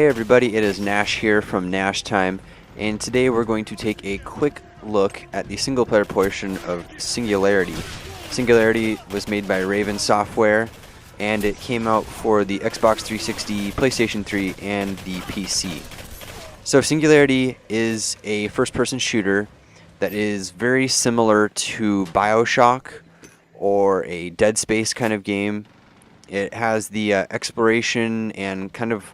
Hey everybody, it is Nash here from GnashTime, and today we're going to take a quick look at the single player portion of Singularity. Singularity was made by Raven Software, and it came out for the Xbox 360, PlayStation 3, and the PC. So Singularity is a first-person shooter that is very similar to BioShock or a Dead Space kind of game. It has the exploration and kind of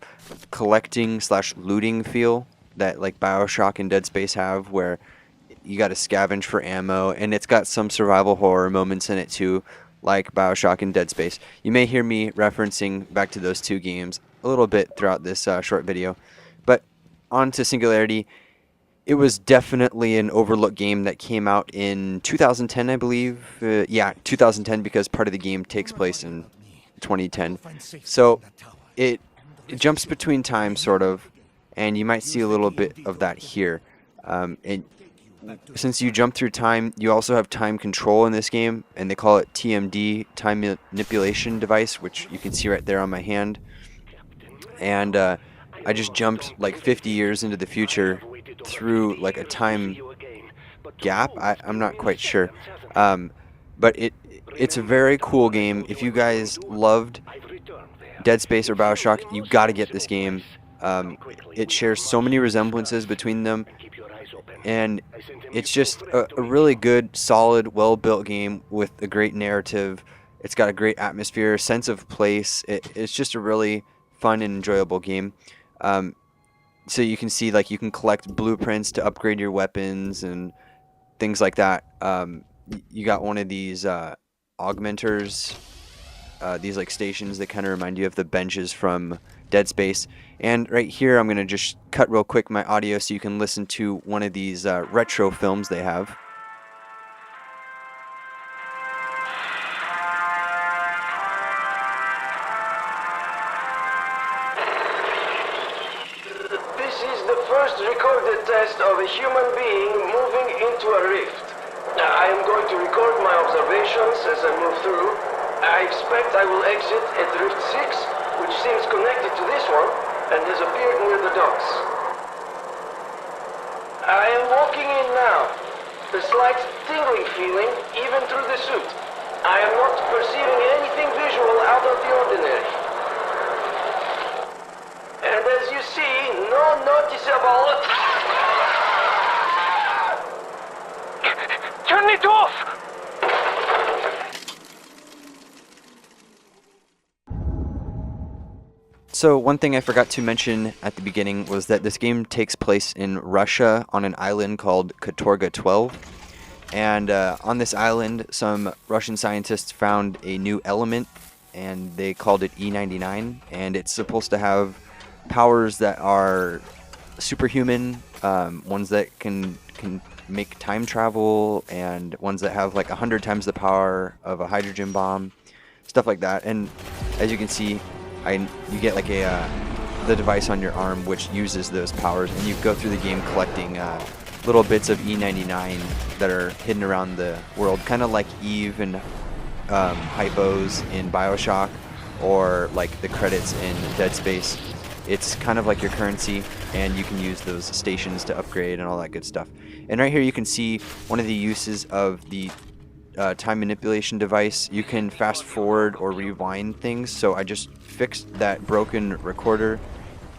collecting / looting feel that like BioShock and Dead Space have, where you got to scavenge for ammo, and it's got some survival horror moments in it too, like BioShock and Dead Space. You may hear me referencing back to those two games a little bit throughout this short video. But on to Singularity. It was definitely an overlooked game that came out in 2010, I believe. Yeah, 2010, because part of the game takes place in 2010. So it jumps between time, sort of, and you might see a little bit of that here. And since you jump through time, you also have time control in this game, and they call it TMD, Time Manipulation Device, which you can see right there on my hand. And I just jumped like 50 years into the future through like a time gap. I'm not quite sure. But it's a very cool game. If you guys loved Dead Space or BioShock, you got to get this game. It shares so many resemblances between them, and it's just a really good, solid, well-built game with a great narrative. It's got a great atmosphere, sense of place. It's just a really fun and enjoyable game. So you can see, like, you can collect blueprints to upgrade your weapons and things like that. You got one of these augmenters, these like stations that kind of remind you of the benches from Dead Space. And right here, I'm going to just cut real quick my audio so you can listen to one of these retro films they have. This is the first recorded test of a human being moving into a rift. I am going to record my observations as I move through. I expect I will exit at Rift 6, which seems connected to this one, and has appeared near the docks. I am walking in now. A slight tingling feeling, even through the suit. I am not perceiving anything visual out of the ordinary. And as you see, no noticeable... Turn it off! So one thing I forgot to mention at the beginning was that this game takes place in Russia on an island called Katorga 12. And on this island, some Russian scientists found a new element, and they called it E99. And it's supposed to have powers that are superhuman, ones that can make time travel, and ones that have like 100 times the power of a hydrogen bomb, stuff like that. And as you can see, you get like the device on your arm which uses those powers, and you go through the game collecting little bits of E99 that are hidden around the world, kind of like Eve and hypos in BioShock, or like the credits in Dead Space. It's kind of like your currency, and you can use those stations to upgrade and all that good stuff. And right here you can see one of the uses of the time manipulation device. You can fast forward or rewind things. So I just fixed that broken recorder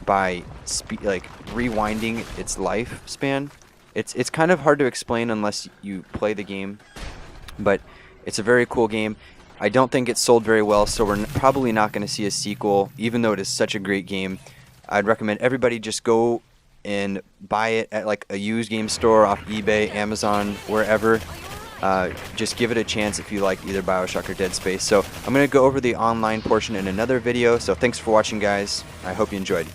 by rewinding its lifespan. It's kind of hard to explain unless you play the game, but it's a very cool game. I don't think it sold very well, so we're probably not going to see a sequel, even though it is such a great game. I'd recommend everybody just go and buy it at like a used game store, off eBay, Amazon, wherever. Just give it a chance if you like either BioShock or Dead Space. So I'm going to go over the online portion in another video, so thanks for watching, guys. I hope you enjoyed.